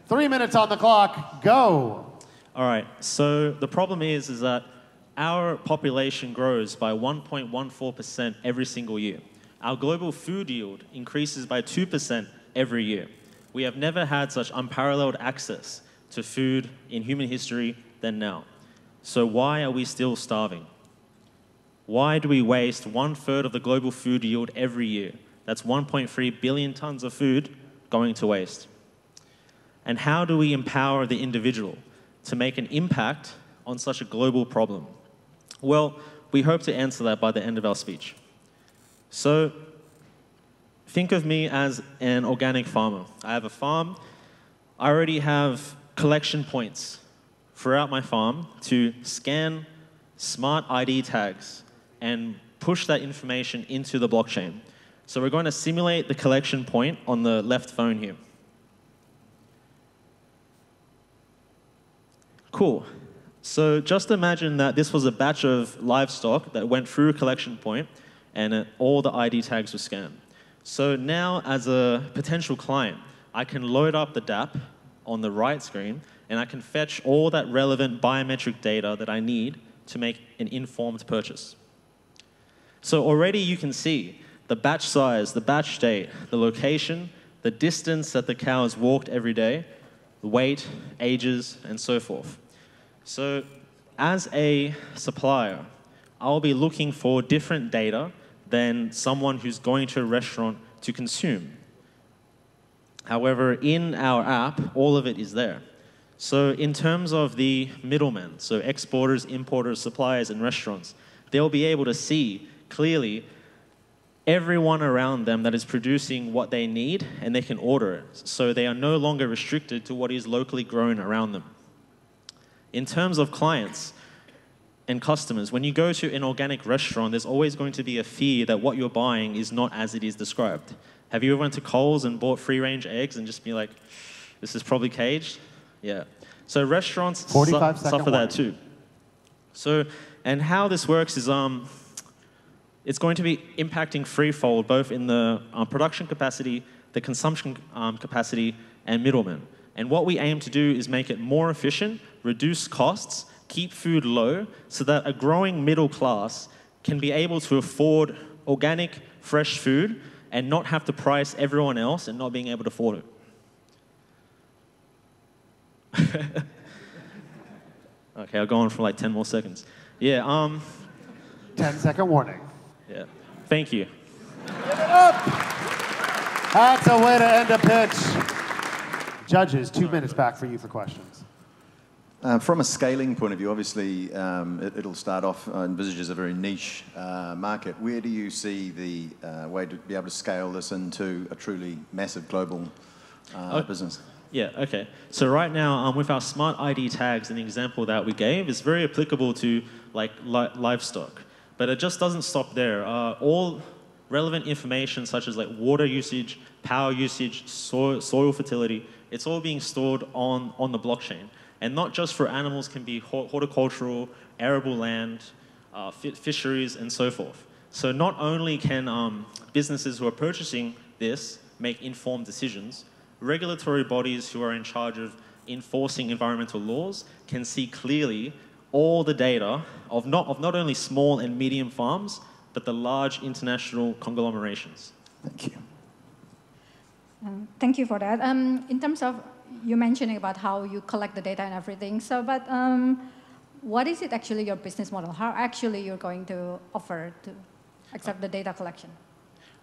3 minutes on the clock. Go. All right. So the problem is that our population grows by 1.14% every single year. Our global food yield increases by 2% every year. We have never had such unparalleled access to food in human history than now. So why are we still starving? Why do we waste 1/3 of the global food yield every year? That's 1.3 billion tons of food going to waste. And how do we empower the individual to make an impact on such a global problem? Well, we hope to answer that by the end of our speech. So, think of me as an organic farmer. I have a farm. I already have collection points throughout my farm to scan smart ID tags and push that information into the blockchain. So we're going to simulate the collection point on the left phone here. Cool. So just imagine that this was a batch of livestock that went through a collection point and all the ID tags were scanned. So now as a potential client, I can load up the dApp on the right screen and I can fetch all that relevant biometric data that I need to make an informed purchase. So already you can see the batch size, the batch date, the location, the distance that the cow has walked every day, the weight, ages, and so forth. So as a supplier, I'll be looking for different data than someone who's going to a restaurant to consume. However, in our app, all of it is there. So in terms of the middlemen, so exporters, importers, suppliers, and restaurants, they'll be able to see clearly everyone around them that is producing what they need, and they can order it. So they are no longer restricted to what is locally grown around them. In terms of clients and customers, when you go to an organic restaurant, there's always going to be a fear that what you're buying is not as it is described. Have you ever went to Coles and bought free-range eggs and just be like, this is probably caged? Yeah. So restaurants suffer that too. So, and how this works is it's going to be impacting threefold, both in the production capacity, the consumption capacity, and middlemen. And what we aim to do is make it more efficient, reduce costs, keep food low, so that a growing middle class can be able to afford organic, fresh food and not have to price everyone else and not being able to afford it. Okay, I'll go on for like 10 more seconds. Yeah, 10-second warning. Yeah, thank you. Give it up! That's a way to end a pitch. Judges, 2 minutes back for you for questions. From a scaling point of view, obviously it'll start off, envisaged as a very niche market. Where do you see the way to be able to scale this into a truly massive global business? Yeah, okay. So right now, with our smart ID tags, an example that we gave is very applicable to like livestock. But it just doesn't stop there. All relevant information such as like water usage, power usage, soil fertility, it's all being stored on the blockchain. And not just for animals, can be horticultural, arable land, fisheries, and so forth. So not only can businesses who are purchasing this make informed decisions, regulatory bodies who are in charge of enforcing environmental laws can see clearly all the data of not only small and medium farms, but the large international conglomerations. Thank you. Thank you for that. In terms of you mentioning about how you collect the data and everything, so but what is it actually your business model? How actually you're going to offer to accept the data collection?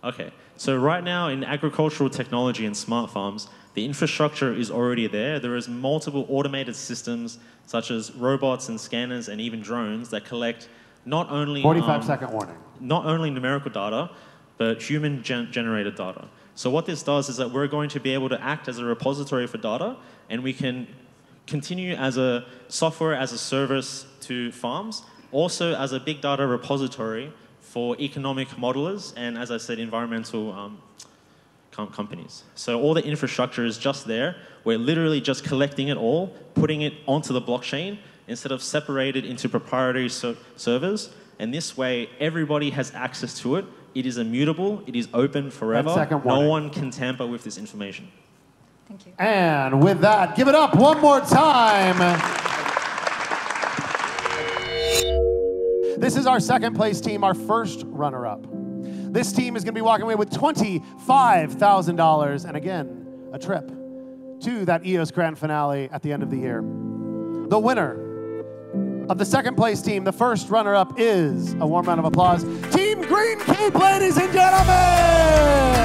Okay, so right now in agricultural technology and smart farms, the infrastructure is already there. There is multiple automated systems such as robots and scanners and even drones that collect not only 45-second warning. Not only numerical data, but human generated data. So what this does is that we're going to be able to act as a repository for data, and we can continue as a software as a service to farms, also as a big data repository for economic modelers and, as I said, environmental companies. So all the infrastructure is just there. We're literally just collecting it all, putting it onto the blockchain instead of separated into proprietary servers. And this way, everybody has access to it. It is immutable. It is open forever. No one can tamper with this information. Thank you. And with that, give it up one more time. This is our second place team, our first runner-up. This team is going to be walking away with $25,000 and again, a trip to that EOS Grand Finale at the end of the year. The winner of the second place team, the first runner-up is, a warm round of applause, Team Greenkeep, ladies and gentlemen!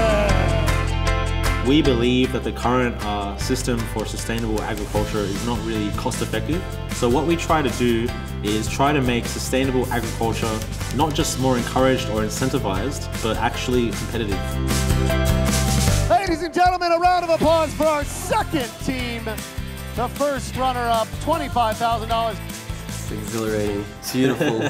We believe that the current system for sustainable agriculture is not really cost effective. So what we try to do is try to make sustainable agriculture not just more encouraged or incentivized, but actually competitive. Ladies and gentlemen, a round of applause for our second team. The first runner-up, $25,000. It's exhilarating. It's beautiful.